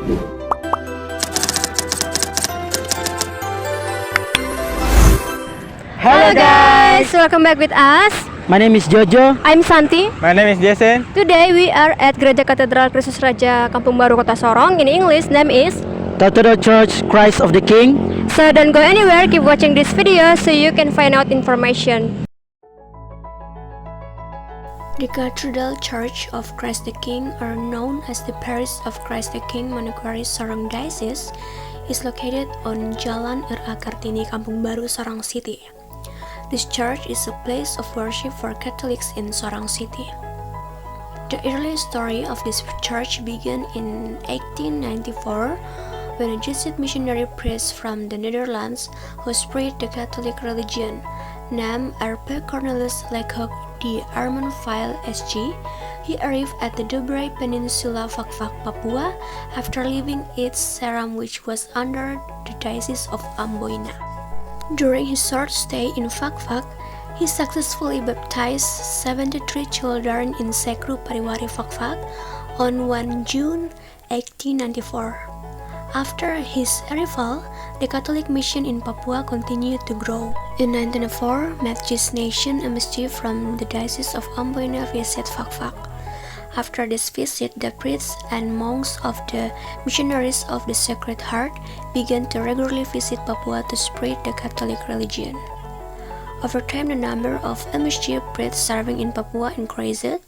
Hello guys, welcome back with us. My name is Jojo. I'm Santi. My name is Jason. Today we are at Gereja Katedral Kristus Raja Kampung Baru Kota Sorong. In English, name is Cathedral Church Christ of the King. So don't go anywhere, keep watching this video so you can find out information. The Cathedral Church of Christ the King, or known as the Parish of Christ the King, Manokwari, Sorong Diocese, is located on Jalan R.A. Kartini, Kampung Baru, Sorong City. This church is a place of worship for Catholics in Sorong City. The early story of this church began in 1894 when a Jesuit missionary priest from the Netherlands who spread the Catholic religion, named R.P. Cornelis Lecoq de Armenville SG, he arrived at the Dobre Peninsula, Fak-Fak, Papua, after leaving its Seram, which was under the Diocese of Amboina. During his short stay in Fak-Fak, he successfully baptized 73 children in Sekru Pariwari Fak-Fak on 1 June 1894. After his arrival, the Catholic mission in Papua continued to grow. In 1904, Matjes Nation, a missionary from the Diocese of Amboina, visited Fak-Fak. After this visit, the priests and monks of the Missionaries of the Sacred Heart began to regularly visit Papua to spread the Catholic religion. Over time, the number of MSG priests serving in Papua increased,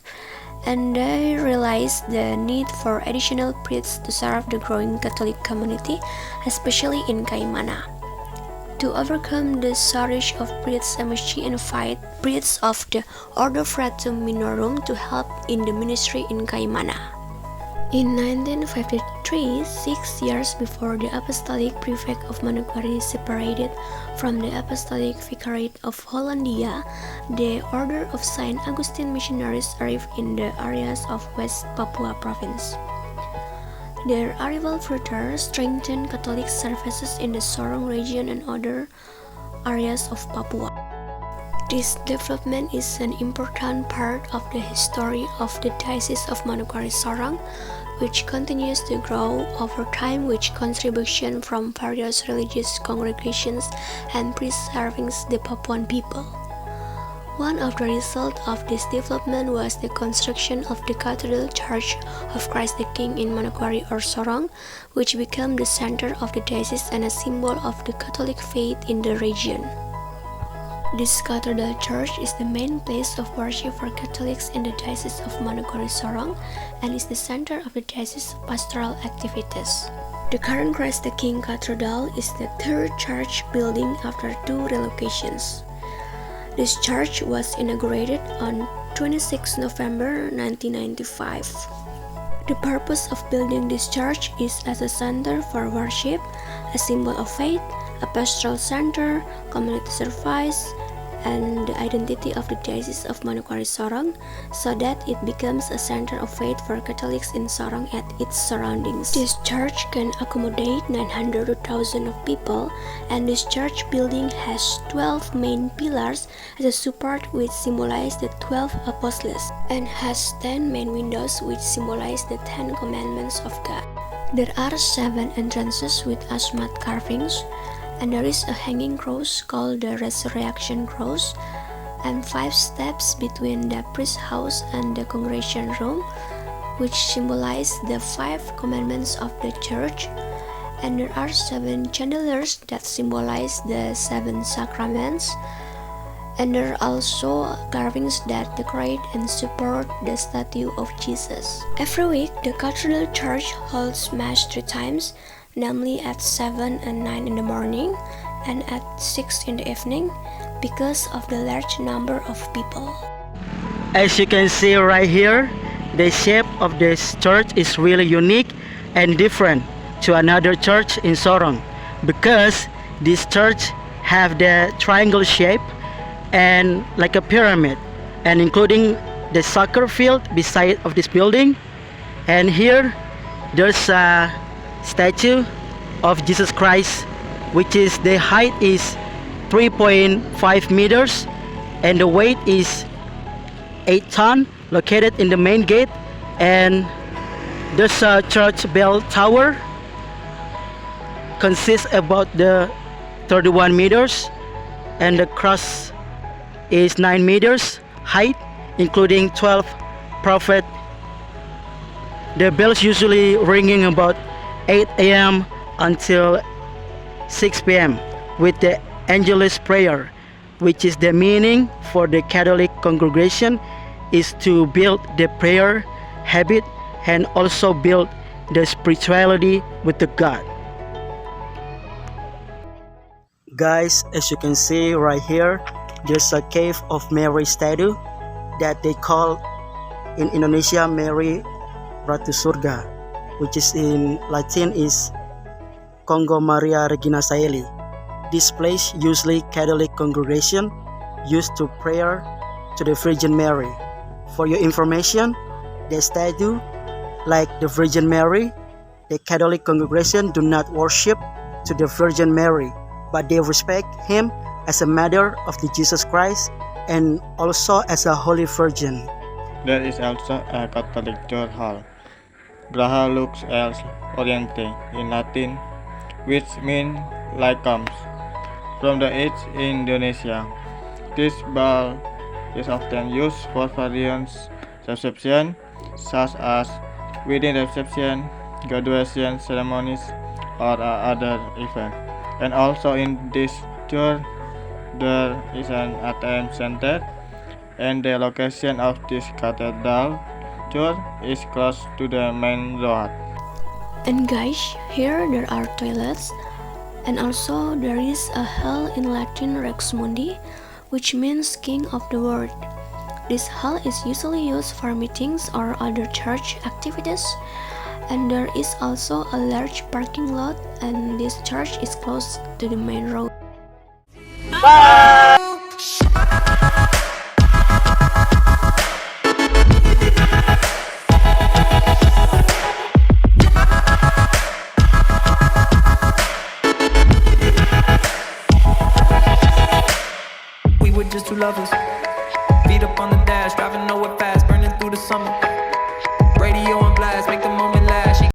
and they realized the need for additional priests to serve the growing Catholic community, especially in Kaimana. To overcome the shortage of priests, MSG invited priests of the Ordo Fratum Minorum to help in the ministry in Kaimana. In 1953, 6 years before the Apostolic Prefect of Manokwari separated from the Apostolic Vicariate of Hollandia, the Order of Saint Augustine missionaries arrived in the areas of West Papua Province. Their arrival further strengthened Catholic services in the Sorong region and other areas of Papua. This development is an important part of the history of the Diocese of Manokwari Sorong, which continues to grow over time with contribution from various religious congregations and priests serving the Papuan people. One of the results of this development was the construction of the Cathedral Church of Christ the King in Manokwari or Sorong, which became the center of the diocese and a symbol of the Catholic faith in the region. This Cathedral Church is the main place of worship for Catholics in the Diocese of Manokwari Sorong and is the center of the diocese's pastoral activities. The current Christ the King Cathedral is the third church building after 2 relocations. This church was inaugurated on 26 November 1995. The purpose of building this church is as a center for worship, a symbol of faith, a pastoral center, community service, and the identity of the Diocese of Manokwari Sorong, so that it becomes a center of faith for Catholics in Sorong and its surroundings. This church can accommodate 900 to 1,000 of people, and this church building has 12 main pillars as a support which symbolize the 12 apostles, and has 10 main windows which symbolize the 10 commandments of God. There are 7 entrances with asmat carvings, and there is a hanging cross called the Resurrection Cross, and 5 steps between the priest house and the congregation room, which symbolize the 5 commandments of the church, and there are 7 chandeliers that symbolize the 7 sacraments, and there are also carvings that decorate and support the statue of Jesus. Every week, the Cathedral Church holds Mass 3 times, namely at 7 and 9 in the morning and at 6 in the evening, because of the large number of people. As you can see right here, the shape of this church is really unique and different to another church in Sorong, because this church have the triangle shape and like a pyramid, and including the soccer field beside of this building. And here there's a statue of Jesus Christ, which is the height is 3.5 meters and the weight is 8 tons, located in the main gate. And There's a church bell tower, consists about the 31 meters, and the cross is 9 meters height, including 12 prophet. The bells usually ringing about 8 a.m. until 6 p.m. with the Angelus prayer, which is the meaning for the Catholic congregation is to build the prayer habit and also build the spirituality with the God. Guys, as you can see right here, there's a cave of Mary statue that they call in Indonesia Mary Ratu Surga, which is in Latin is Congo Maria Regina Caeli. This place usually Catholic congregation used to prayer to the Virgin Mary. For your information, the statue like the Virgin Mary, the Catholic congregation do not worship to the Virgin Mary, but they respect him as a mother of the Jesus Christ and also as a Holy Virgin. There is also a Catholic church hall, Graha Lux Els Oriente in Latin, which means light comes from the east in Indonesia. This bell is often used for various receptions, such as wedding reception, graduation ceremonies, or other events. And also in this church, there is an ATM center, and the location of this cathedral church is close to the main road. And guys, here there are toilets, and also there is a hall in Latin Rex Mundi, which means King of the World. This hall is usually used for meetings or other church activities, and there is also a large parking lot, and this church is close to the main road. We were just two lovers, feet up on the dash, driving nowhere fast, burning through the summer.